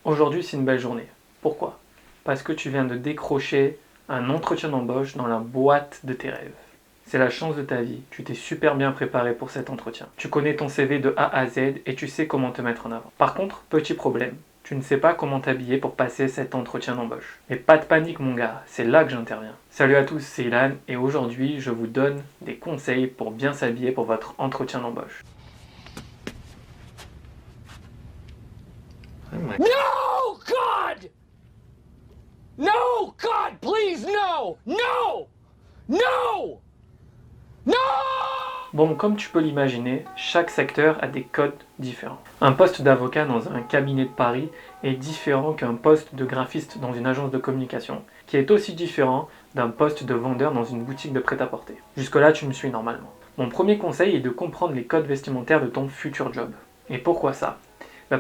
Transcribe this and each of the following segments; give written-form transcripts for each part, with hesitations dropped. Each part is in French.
Aujourd'hui, c'est une belle journée. Pourquoi? Parce que tu viens de décrocher un entretien d'embauche dans la boîte de tes rêves. C'est la chance de ta vie, tu t'es super bien préparé pour cet entretien. Tu connais ton CV de A à Z et tu sais comment te mettre en avant. Par contre, petit problème, tu ne sais pas comment t'habiller pour passer cet entretien d'embauche. Mais pas de panique mon gars, c'est là que j'interviens. Salut à tous, c'est Ilan et aujourd'hui je vous donne des conseils pour bien s'habiller pour votre entretien d'embauche. No, God! No, God, please, no! No! No! No! Bon, comme tu peux l'imaginer, chaque secteur a des codes différents. Un poste d'avocat dans un cabinet de Paris est différent qu'un poste de graphiste dans une agence de communication, qui est aussi différent d'un poste de vendeur dans une boutique de prêt-à-porter. Jusque-là, tu me suis normalement. Mon premier conseil est de comprendre les codes vestimentaires de ton futur job. Et pourquoi ça?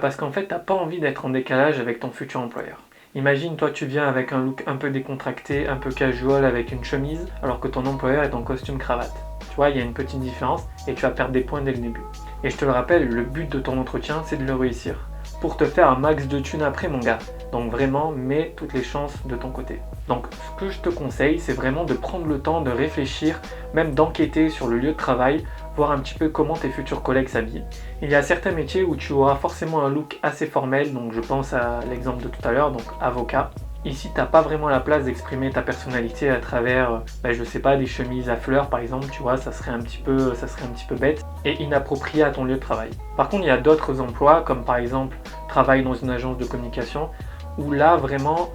Parce qu'en fait, t'as pas envie d'être en décalage avec ton futur employeur. Imagine, toi, tu viens avec un look un peu décontracté, un peu casual avec une chemise, alors que ton employeur est en costume cravate. Tu vois, il y a une petite différence et tu vas perdre des points dès le début. Et je te le rappelle, le but de ton entretien, c'est de le réussir. Pour te faire un max de thunes après, mon gars. Donc vraiment, mets toutes les chances de ton côté. Donc, ce que je te conseille, c'est vraiment de prendre le temps de réfléchir, même d'enquêter sur le lieu de travail, voir un petit peu comment tes futurs collègues s'habillent. Il y a certains métiers où tu auras forcément un look assez formel, donc je pense à l'exemple de tout à l'heure, donc avocat. Ici, t'as pas vraiment la place d'exprimer ta personnalité à travers, je sais pas, des chemises à fleurs par exemple, tu vois, ça serait un petit peu bête et inapproprié à ton lieu de travail. Par contre, il y a d'autres emplois, comme par exemple, travail dans une agence de communication, où là, vraiment,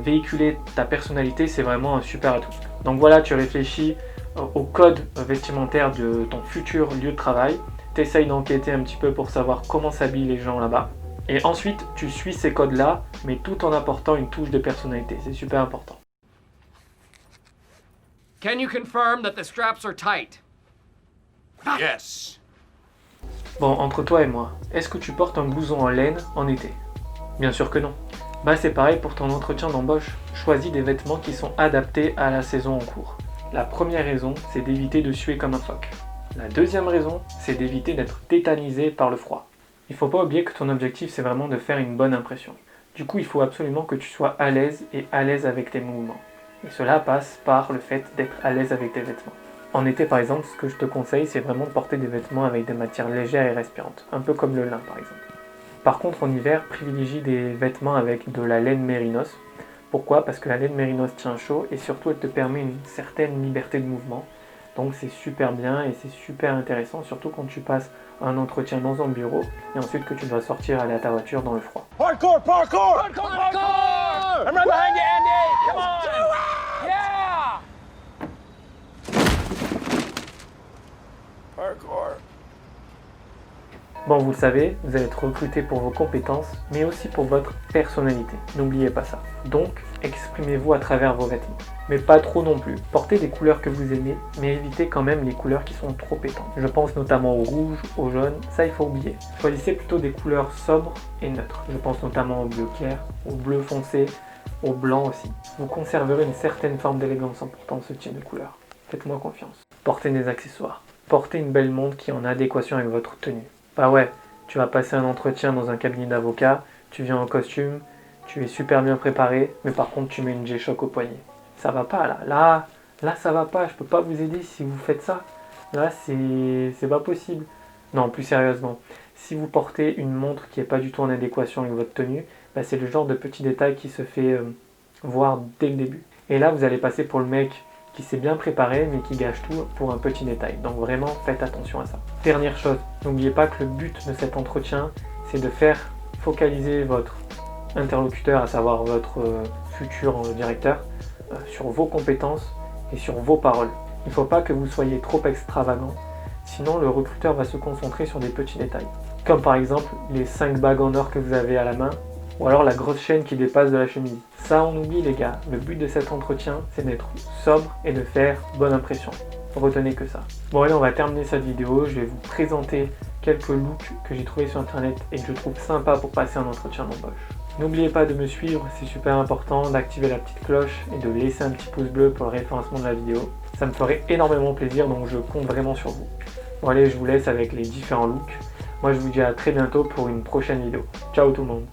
véhiculer ta personnalité, c'est vraiment un super atout. Donc voilà, tu réfléchis au code vestimentaire de ton futur lieu de travail, tu essayes d'enquêter un petit peu pour savoir comment s'habillent les gens là-bas, et ensuite tu suis ces codes-là, mais tout en apportant une touche de personnalité, c'est super important. Can you confirm that the straps are tight? Yes. Bon, entre toi et moi, est-ce que tu portes un blouson en laine en été? Bien sûr que non. C'est pareil pour ton entretien d'embauche, choisis des vêtements qui sont adaptés à la saison en cours. La première raison, c'est d'éviter de suer comme un phoque. La deuxième raison, c'est d'éviter d'être tétanisé par le froid. Il ne faut pas oublier que ton objectif, c'est vraiment de faire une bonne impression. Du coup, il faut absolument que tu sois à l'aise et à l'aise avec tes mouvements. Et cela passe par le fait d'être à l'aise avec tes vêtements. En été, par exemple, ce que je te conseille, c'est vraiment de porter des vêtements avec des matières légères et respirantes, un peu comme le lin, par exemple. Par contre, en hiver, privilégie des vêtements avec de la laine mérinos. Pourquoi? Parce que la laine mérinos tient chaud et surtout elle te permet une certaine liberté de mouvement. Donc c'est super bien et c'est super intéressant, surtout quand tu passes un entretien dans un bureau et ensuite que tu dois sortir aller à ta voiture dans le froid. Parkour, parkour! Parkour! I'm right behind you, Andy! Come on! Do it! Yeah! Parkour. Bon, vous le savez, vous allez être recruté pour vos compétences, mais aussi pour votre personnalité. N'oubliez pas ça. Donc, exprimez-vous à travers vos vêtements. Mais pas trop non plus. Portez des couleurs que vous aimez, mais évitez quand même les couleurs qui sont trop pétantes. Je pense notamment au rouge, au jaune, ça il faut oublier. Choisissez plutôt des couleurs sobres et neutres. Je pense notamment au bleu clair, au bleu foncé, au blanc aussi. Vous conserverez une certaine forme d'élégance en portant ce type de couleur. Faites-moi confiance. Portez des accessoires. Portez une belle montre qui est en adéquation avec votre tenue. Tu vas passer un entretien dans un cabinet d'avocat, tu viens en costume, tu es super bien préparé, mais par contre tu mets une G-Shock au poignet. Ça va pas là, ça va pas, je peux pas vous aider si vous faites ça. Là c'est pas possible. Non, plus sérieusement, si vous portez une montre qui est pas du tout en adéquation avec votre tenue, c'est le genre de petit détail qui se fait voir dès le début. Et là vous allez passer pour le mec qui s'est bien préparé mais qui gâche tout pour un petit détail. Donc vraiment faites attention à ça. Dernière chose, n'oubliez pas que le but de cet entretien, c'est de faire focaliser votre interlocuteur, à savoir votre futur directeur, sur vos compétences et sur vos paroles. Il ne faut pas que vous soyez trop extravagant, sinon le recruteur va se concentrer sur des petits détails. Comme par exemple les 5 bagues en or que vous avez à la main, ou alors la grosse chaîne qui dépasse de la chemise. Ça on oublie les gars, le but de cet entretien c'est d'être sobre et de faire bonne impression. Retenez que ça. Bon allez, on va terminer cette vidéo, je vais vous présenter quelques looks que j'ai trouvés sur internet et que je trouve sympa pour passer un entretien d'embauche. N'oubliez pas de me suivre, c'est super important, d'activer la petite cloche et de laisser un petit pouce bleu pour le référencement de la vidéo. Ça me ferait énormément plaisir, donc je compte vraiment sur vous. Bon allez, je vous laisse avec les différents looks. Moi je vous dis à très bientôt pour une prochaine vidéo. Ciao tout le monde.